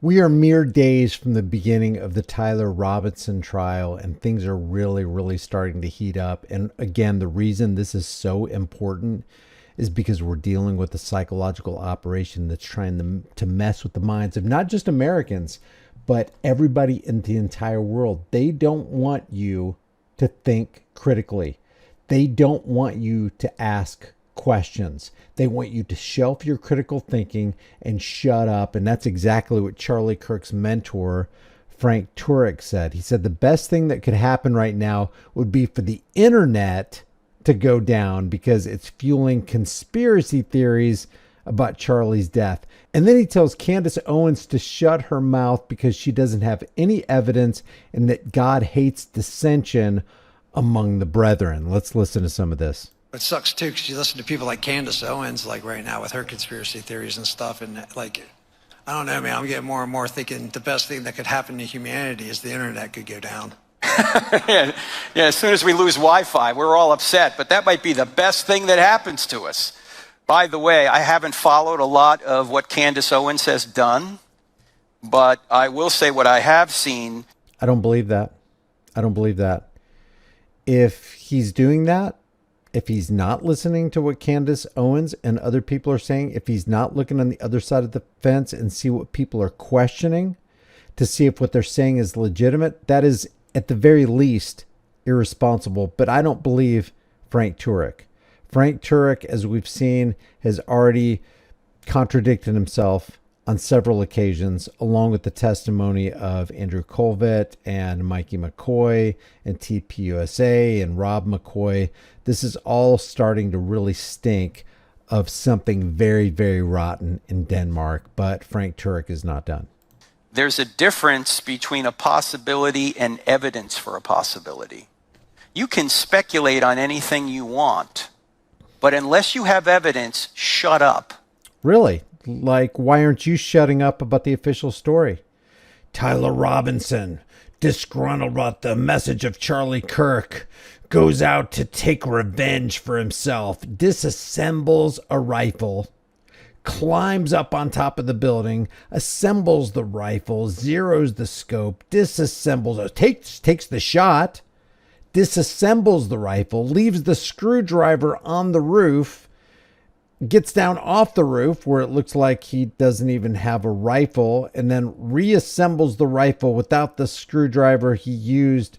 We are mere days from the beginning of the Tyler Robinson trial, and things are really, really starting to heat up. And again, the reason this is so important is because we're dealing with a psychological operation that's trying to mess with the minds of not just Americans, but everybody in the entire world. They don't want you to think critically. They don't want you to ask questions. They want you to shelf your critical thinking and shut up. And that's exactly what Charlie Kirk's mentor, Frank Turek, said. He said the best thing that could happen right now would be for the internet to go down because it's fueling conspiracy theories about Charlie's death. And then he tells Candace Owens to shut her mouth because she doesn't have any evidence and that God hates dissension among the brethren. Let's listen to some of this. It sucks too because you listen to people like Candace Owens, like right now with her conspiracy theories and stuff, and like, I don't know, man, I'm getting more and more thinking the best thing that could happen to humanity is the internet could go down. Yeah, as soon as we lose Wi-Fi, we're all upset, but that might be the best thing that happens to us. By the way, I haven't followed a lot of what Candace Owens has done, but I will say what I have seen. I don't believe that. I don't believe that. If he's doing that, if he's not listening to what Candace Owens and other people are saying, if he's not looking on the other side of the fence and see what people are questioning to see if what they're saying is legitimate, that is at the very least irresponsible. But I don't believe Frank Turek. Frank Turek, as we've seen, has already contradicted himself on several occasions, along with the testimony of Andrew Colvett and MIKEY McCoy and TPUSA and Rob McCoy. This is all starting to really stink of something very, very rotten in Denmark, but Frank Turek is not done. There's a difference between a possibility and evidence for a possibility. You can speculate on anything you want, but unless you have evidence, shut up. Really? Like, why aren't you shutting up about the official story? Tyler Robinson, disgruntled about the message of Charlie Kirk, goes out to take revenge for himself, disassembles a rifle, climbs up on top of the building, assembles the rifle, zeroes the scope, disassembles it, takes the shot, disassembles the rifle, leaves the screwdriver on the roof, gets down off the roof where it looks like he doesn't even have a rifle, and then reassembles the rifle without the screwdriver he used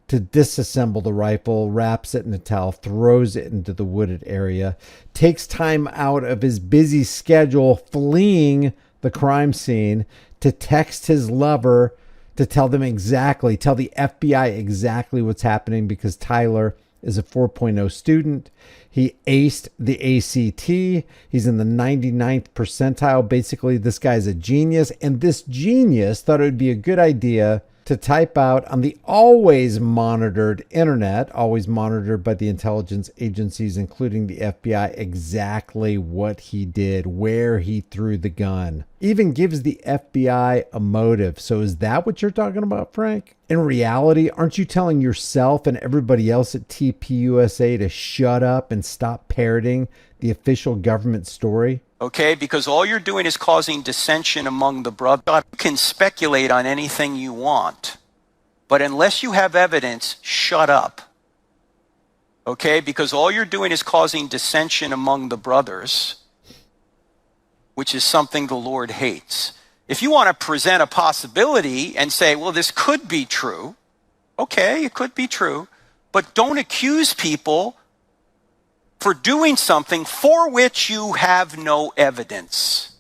to disassemble the rifle, wraps it in a towel, throws it into the wooded area, takes time out of his busy schedule fleeing the crime scene to text his lover to tell the FBI exactly what's happening because Tyler is a 4.0 student. He aced the ACT. He's in the 99th percentile. Basically, this guy's a genius. And this genius thought it would be a good idea to type out on the always monitored internet, always monitored by the intelligence agencies, including the FBI, exactly what he did, where he threw the gun. Even gives the FBI a motive. So is that what you're talking about, Frank? In reality, aren't you telling yourself and everybody else at TPUSA to shut up and stop parroting the official government story? Okay, because all you're doing is causing dissension among the brothers. You can speculate on anything you want, but unless you have evidence, shut up. Okay, because all you're doing is causing dissension among the brothers, which is something the Lord hates. If you want to present a possibility and say, well, this could be true, okay, it could be true, but don't accuse people for doing something for which you have no evidence.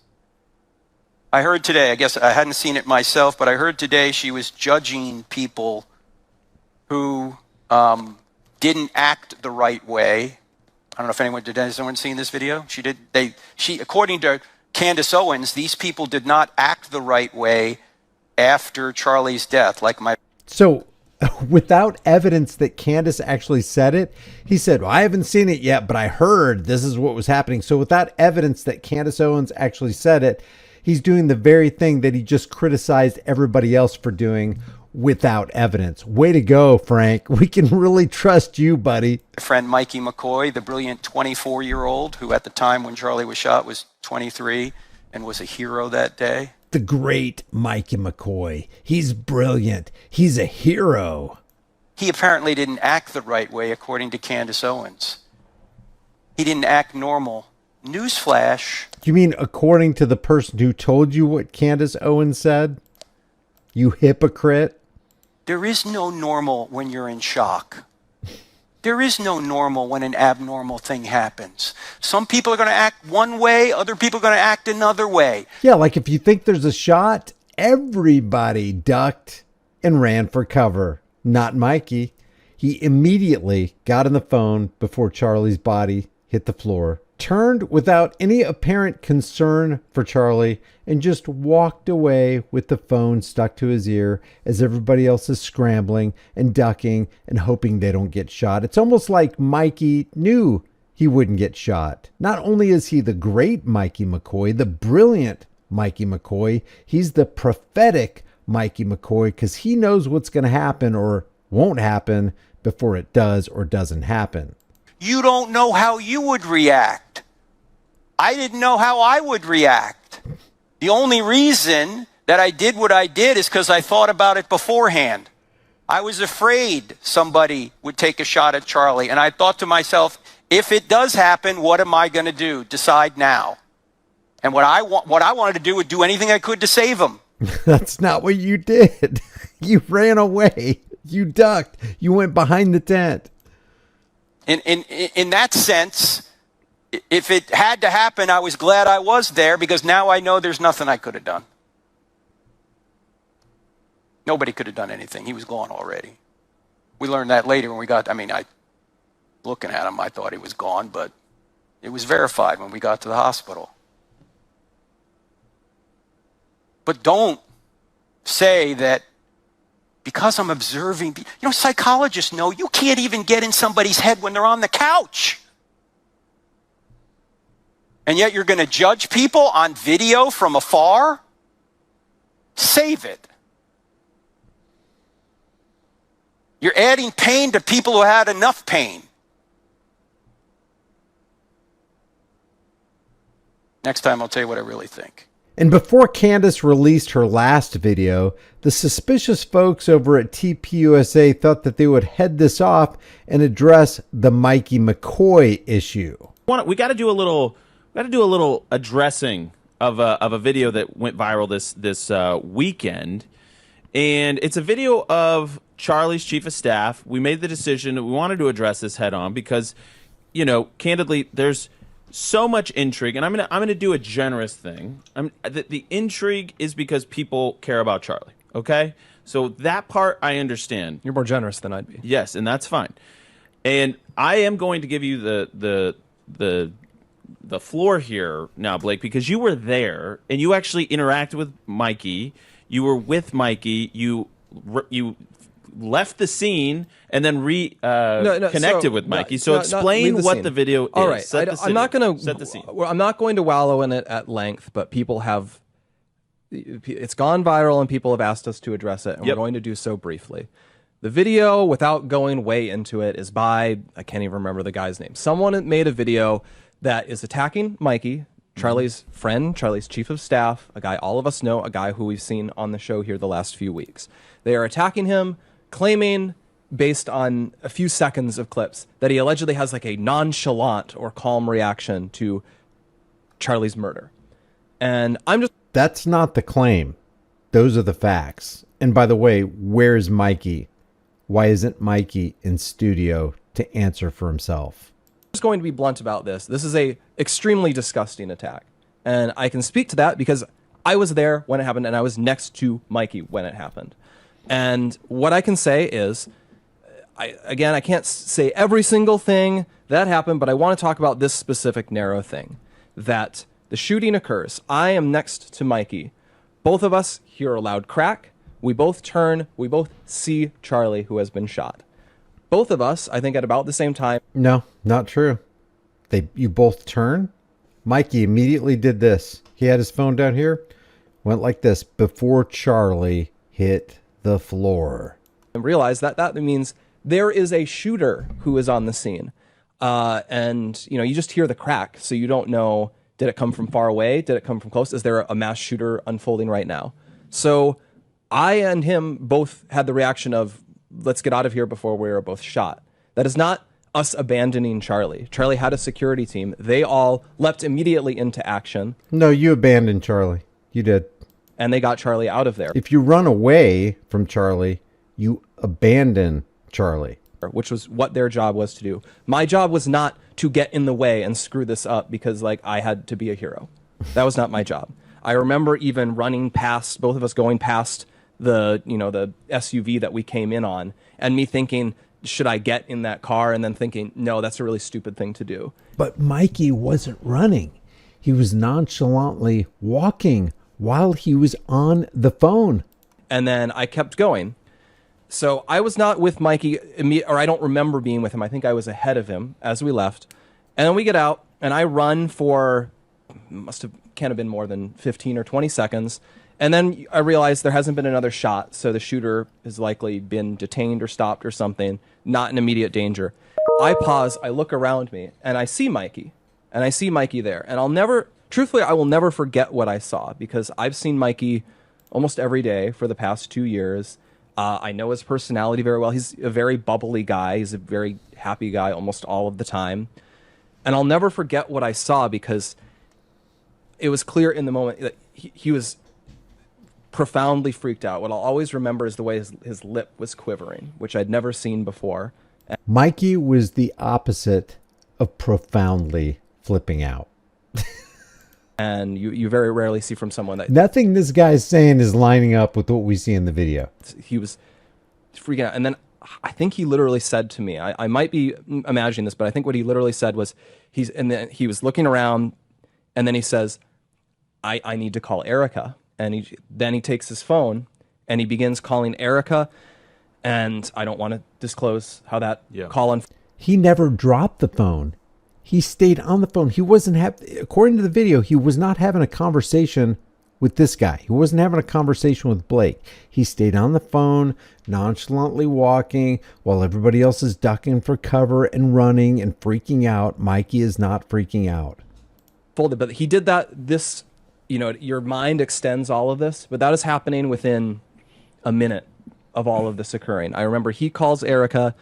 I heard today, I guess I hadn't seen it myself, but I heard today she was judging people who didn't act the right way. I don't know if has anyone seen this video? She, according to Candace Owens, these people did not act the right way after Charlie's death. So without evidence that Candace actually said it, he said, well, I haven't seen it yet, but I heard this is what was happening. So without evidence that Candace Owens actually said it, he's doing the very thing that he just criticized everybody else for doing without evidence. Way to go, Frank. We can really trust you, buddy. My friend MIKEY McCoy, the brilliant 24-year-old who at the time when Charlie was shot was 23 and was a hero that day. The great Mikey McCoy. He's brilliant. He's a hero. He apparently didn't act the right way, according to Candace Owens. He didn't act normal. Newsflash. You mean according to the person who told you what Candace Owens said? You hypocrite. There is no normal when you're in shock. There is no normal when an abnormal thing happens. Some people are going to act one way, other people are going to act another way. Yeah, like if you think there's a shot, everybody ducked and ran for cover. Not Mikey. He immediately got on the phone before Charlie's body hit the floor, turned without any apparent concern for Charlie, and just walked away with the phone stuck to his ear as everybody else is scrambling and ducking and hoping they don't get shot. It's almost like Mikey knew he wouldn't get shot. Not only is he the great Mikey McCoy, the brilliant Mikey McCoy, he's the prophetic Mikey McCoy, because he knows what's going to happen or won't happen before it does or doesn't happen. You don't know how you would react. I didn't know how I would react. The only reason that I did what I did is because I thought about it beforehand. I was afraid somebody would take a shot at Charlie, and I thought to myself, if it does happen, what am I going to do? Decide now. And what I wanted to do would do anything I could to save him. That's not what you did. You ran away. You ducked. You went behind the tent. In that sense, if it had to happen, I was glad I was there, because now I know there's nothing I could have done. Nobody could have done anything. He was gone already. We learned that later when we got, looking at him, I thought he was gone, but it was verified when we got to the hospital. But don't say that because I'm observing, psychologists know you can't even get in somebody's head when they're on the couch. And yet you're going to judge people on video from afar? Save it. You're adding pain to people who had enough pain. Next time I'll tell you what I really think. And before Candace released her last video, the suspicious folks over at TPUSA thought that they would head this off and address the Mikey McCoy issue. We got to do a little addressing of a video that went viral this weekend, and it's a video of Charlie's chief of staff. We made the decision that we wanted to address this head on because, candidly, there's so much intrigue, and I'm gonna do a generous thing. The intrigue is because people care about Charlie. Okay, so that part I understand. You're more generous than I'd be. Yes, and that's fine. And I am going to give you the floor here now, Blake, because you were there and you actually interacted with Mikey. You were with Mikey. You left the scene and then connected with Mikey. So explain what the video is. All right, I'm not going to set the scene. I'm not going to wallow in it at length, but people have. It's gone viral and people have asked us to address it, and we're going to do so briefly. The video, without going way into it, is by, I can't even remember the guy's name. Someone made a video that is attacking Mikey, Charlie's friend, Charlie's chief of staff, a guy all of us know, a guy who we've seen on the show here the last few weeks. They are attacking him, claiming, based on a few seconds of clips, that he allegedly has like a nonchalant or calm reaction to Charlie's murder. And I'm just... That's not the claim. Those are the facts. And by the way, where's Mikey? Why isn't Mikey in studio to answer for himself? I'm just going to be blunt about this. This is a extremely disgusting attack. And I can speak to that because I was there when it happened and I was next to Mikey when it happened. And what I can say is, I can't say every single thing that happened, but I want to talk about this specific narrow thing. That the shooting occurs. I am next to Mikey. Both of us hear a loud crack. We both turn. We both see Charlie, who has been shot. Both of us, I think at about the same time. No, not true. You both turn. Mikey immediately did this. He had his phone down here, went like this before Charlie hit the floor. And realize that means there is a shooter who is on the scene. And, you just hear the crack, so you don't know, Did it come from far away? Did it come from close? Is there a mass shooter unfolding right now? So I and him both had the reaction of, let's get out of here before we're both shot. That is not us abandoning Charlie. Charlie had a security team. They all leapt immediately into action. No, you abandoned Charlie. You did. And they got Charlie out of there. If you run away from Charlie, you abandon Charlie. Which was what their job was to do. My job was not to get in the way and screw this up because like I had to be a hero. That was not my job. I remember even running past, both of us going past the SUV that we came in on, and me thinking, should I get in that car? And then thinking, no, that's a really stupid thing to do. But Mikey wasn't running. He was nonchalantly walking while he was on the phone. And then I kept going. So I was not with Mikey, or I don't remember being with him. I think I was ahead of him as we left. And then we get out, and I run for, can't have been more than 15 or 20 seconds. And then I realized there hasn't been another shot, so the shooter has likely been detained or stopped or something, not in immediate danger. I pause, I look around me, and I see Mikey. And I see Mikey there. And truthfully, I will never forget what I saw, because I've seen Mikey almost every day for the past 2 years. I know his personality very well. He's a very bubbly guy. He's a very happy guy almost all of the time. And I'll never forget what I saw, because it was clear in the moment that he was profoundly freaked out. What I'll always remember is the way his lip was quivering, which I'd never seen before. Mikey was the opposite of profoundly flipping out. And you very rarely see from someone that... Nothing this guy's saying is lining up with what we see in the video. He was freaking out. And then I think he literally said to me, I might be imagining this, but I think what he literally said was, he was looking around, and then he says, I need to call Erica. And then he takes his phone, and he begins calling Erica. And I don't want to disclose how that call He never dropped the phone. He stayed on the phone. He wasn't according to the video, he was not having a conversation with this guy. He wasn't having a conversation with Blake. He stayed on the phone, nonchalantly walking while everybody else is ducking for cover and running and freaking out. Mikey is not freaking out. But he did that. Your mind extends all of this, but that is happening within a minute of all of this occurring. I remember he calls Erica.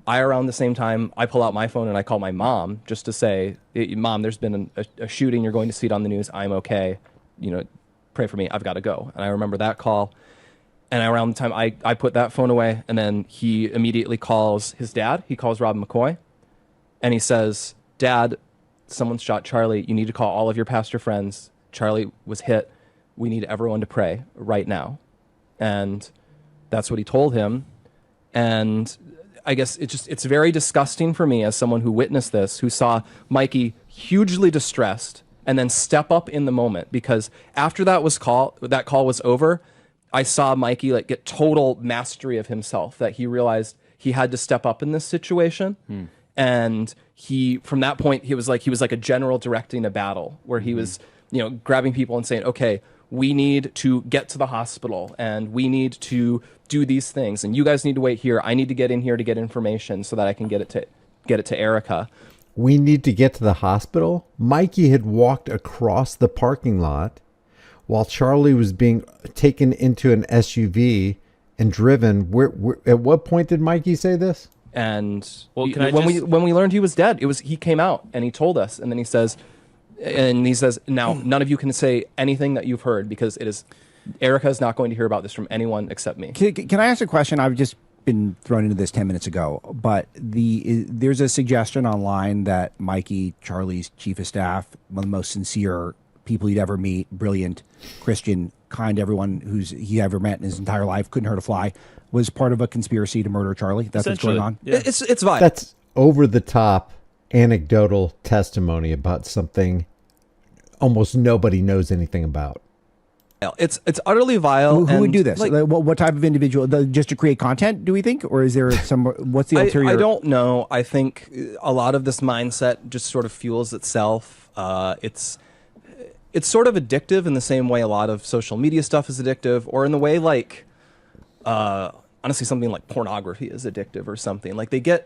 Around the same time, I pull out my phone and I call my mom just to say, Mom, there's been a shooting. You're going to see it on the news. I'm okay. Pray for me. I've got to go. And I remember that call. And around the time I put that phone away, and then he immediately calls his dad. He calls Rob McCoy. And he says, Dad, someone shot Charlie. You need to call all of your pastor friends. Charlie was hit. We need everyone to pray right now. And that's what he told him. And I guess it's very disgusting for me as someone who witnessed this, who saw Mikey hugely distressed and then step up in the moment, because after that call was over, I saw Mikey get total mastery of himself, that he realized he had to step up in this situation. And from that point, he was like a general directing a battle, where he was, grabbing people and saying, okay, we need to get to the hospital, and we need to do these things, and you guys need to wait here. I need to get in here to get information so that I can get it to Erica. We need to get to the hospital. Mikey had walked across the parking lot while Charlie was being taken into an SUV and driven. At what point did Mikey say this? And when we learned he was dead, he came out and he told us, and then he says, now none of you can say anything that you've heard, because Erica is not going to hear about this from anyone except me. Can I ask a question? I've just been thrown into this 10 minutes ago, but there's a suggestion online that Mikey, Charlie's chief of staff, one of the most sincere people you'd ever meet, brilliant, Christian, kind, everyone he ever met in his entire life, couldn't hurt a fly, was part of a conspiracy to murder Charlie. That's what's going on. Yeah. It's vibe. That's over the top anecdotal testimony about something almost nobody knows anything about. It's utterly vile. Who would do this? What type of individual? Just to create content, do we think? Or is there what's the ulterior? I don't know. I think a lot of this mindset just sort of fuels itself. It's sort of addictive in the same way a lot of social media stuff is addictive, or in the way honestly something like pornography is addictive or something. Like they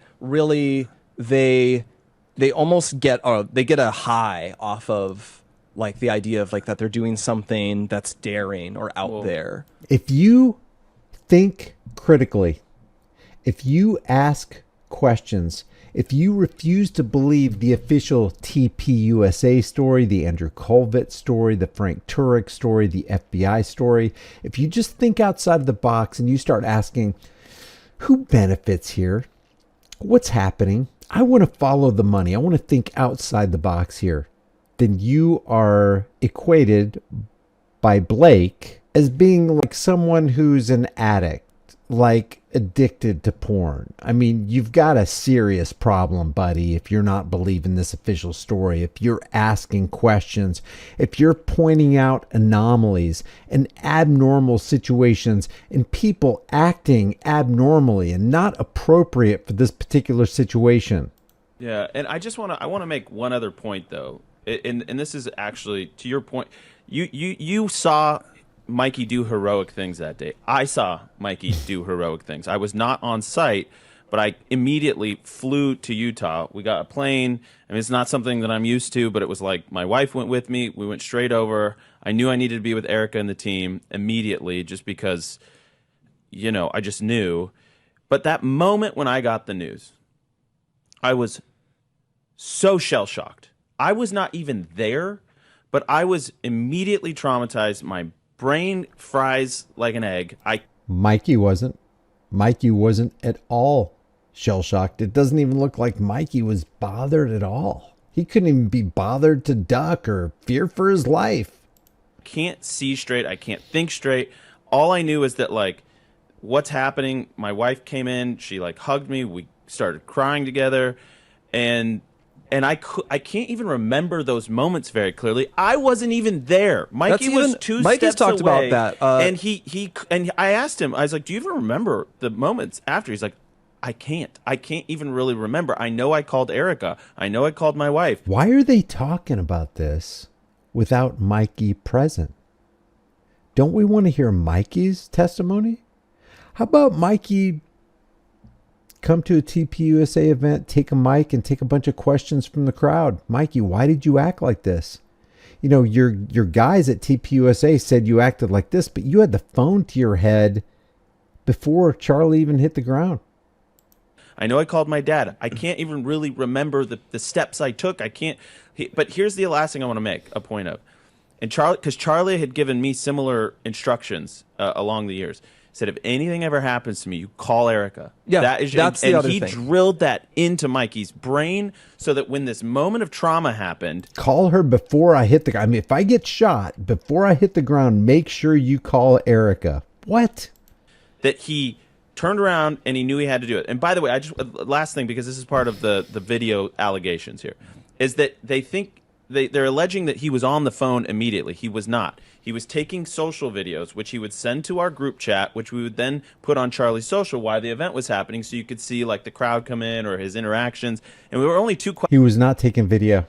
almost get a high off of like the idea of like that they're doing something that's daring or out there. If you think critically, if you ask questions, if you refuse to believe the official TPUSA story, the Andrew Colvett story, the Frank Turek story, the FBI story, if you just think outside of the box and you start asking, who benefits here? What's happening? I want to follow the money. I want to think outside the box here. Then you are equated by Blake as being like someone who's an addict, like addicted to porn. I mean, you've got a serious problem, buddy, if you're not believing this official story, if you're asking questions, if you're pointing out anomalies and abnormal situations and people acting abnormally and not appropriate for this particular situation. Yeah, and I want to make one other point though. And this is actually to your point. You saw Mikey do heroic things that day. I saw Mikey do heroic things. I was not on site, but I immediately flew to Utah. We got a plane. I mean, it's not something that I'm used to, but it was like my wife went with me. We went straight over. I knew I needed to be with Erica and the team immediately just because, you know, I just knew. But that moment when I got the news, I was so shell-shocked. I was not even there, but I was immediately traumatized. My brain fries like an egg. Mikey wasn't. Mikey wasn't at all shell-shocked. It doesn't even look like Mikey was bothered at all. He couldn't even be bothered to duck or fear for his life. Can't see straight. I can't think straight. All I knew is that, like, what's happening? My wife came in. She, like, hugged me. We started crying together. And I can't even remember those moments very clearly. I wasn't even there. Mikey was two Mikey's steps talked away, about that. And I asked him, I was like, do you even remember the moments after? He's like, I can't even really remember. I know I called Erica. I know I called my wife. Why are they talking about this without Mikey present? Don't we want to hear Mikey's testimony? How about Mikey come to a TPUSA event, take a mic, and take a bunch of questions from the crowd? Mikey, why did you act like this? You know, your guys at TPUSA said you acted like this, but you had the phone to your head before Charlie even hit the ground. I know I called my dad. I can't even really remember the steps I took. But here's the last thing I want to make a point of. And Charlie had given me similar instructions along the years. Said, if anything ever happens to me, you call Erica. Yeah, that's the other thing. And he drilled that into Mikey's brain so that when this moment of trauma happened, call her before I hit the ground. I mean, if I get shot, before I hit the ground, make sure you call Erica. What? That he turned around and he knew he had to do it. And by the way, last thing, because this is part of the video allegations here, is that they think they're alleging that he was on the phone immediately. He was not. He was taking social videos, which he would send to our group chat, which we would then put on Charlie's social while the event was happening, so you could see like the crowd come in or his interactions. And we were only two questions. He was not taking video.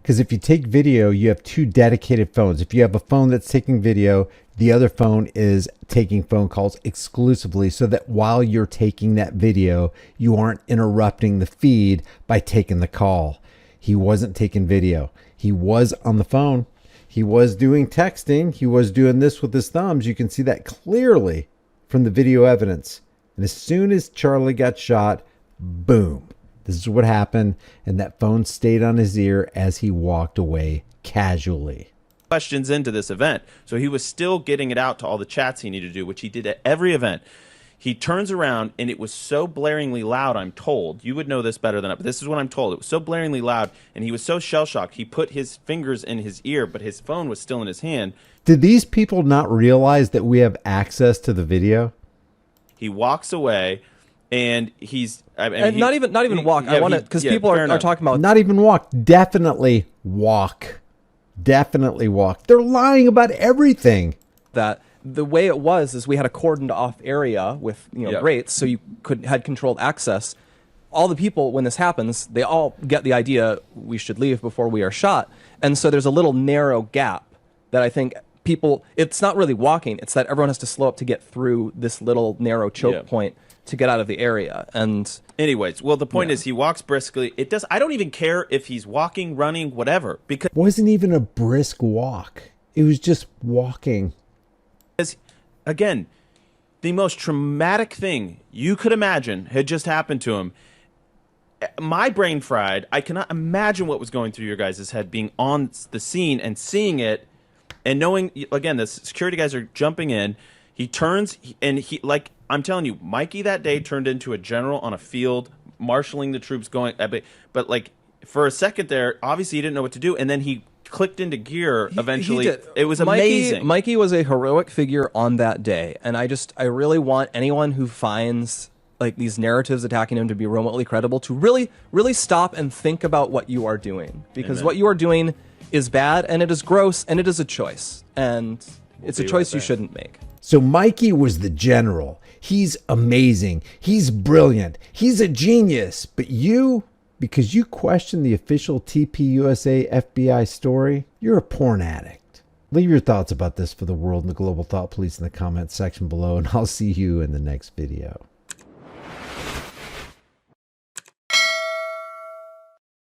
Because if you take video, you have two dedicated phones. If you have a phone that's taking video, the other phone is taking phone calls exclusively, so that while you're taking that video, you aren't interrupting the feed by taking the call. He wasn't taking video. He was on the phone. He was doing texting. He was doing this with his thumbs. You can see that clearly from the video evidence. And as soon as Charlie got shot, boom. This is what happened. And that phone stayed on his ear as he walked away casually. Questions into this event. So he was still getting it out to all the chats he needed to do, which he did at every event. He turns around, and it was so blaringly loud, I'm told. You would know this better than I, but this is what I'm told. It was so blaringly loud, and he was so shell-shocked. He put his fingers in his ear, but his phone was still in his hand. Did these people not realize that we have access to the video? He walks away, and he's... not even walk. I want to... Because people are talking about... Not even walk. Definitely walk. Definitely walk. They're lying about everything. That... The way it was is we had a cordoned off area with grates, so you had controlled access. All the people, when this happens, they all get the idea we should leave before we are shot, and so there's a little narrow gap that I think people, it's not really walking. It's that everyone has to slow up to get through this little narrow choke point to get out of the area. And anyways, well, the point is he walks briskly. I don't even care if he's walking, running, whatever, because It wasn't even a brisk walk. It was just walking. again, the most traumatic thing you could imagine had just happened to him. My brain fried. I cannot imagine what was going through your guys' head being on the scene and seeing it and knowing, again, the security guys are jumping in. He turns and like I'm telling you, Mikey that day turned into a general on a field, marshaling the troops going. But like for a second there, obviously he didn't know what to do. And then he clicked into gear eventually. He did. It was amazing. Mikey was a heroic figure on that day. And I really want anyone who finds like these narratives attacking him to be remotely credible to really, really stop and think about what you are doing. Because what you are doing is bad and it is gross and it is a choice. And it's a choice you shouldn't make. So Mikey was the general. He's amazing. He's brilliant. He's a genius. But you, because you question the official TPUSA FBI story, you're a porn addict. Leave your thoughts about this for the world and the global thought police in the comments section below, and I'll see you in the next video.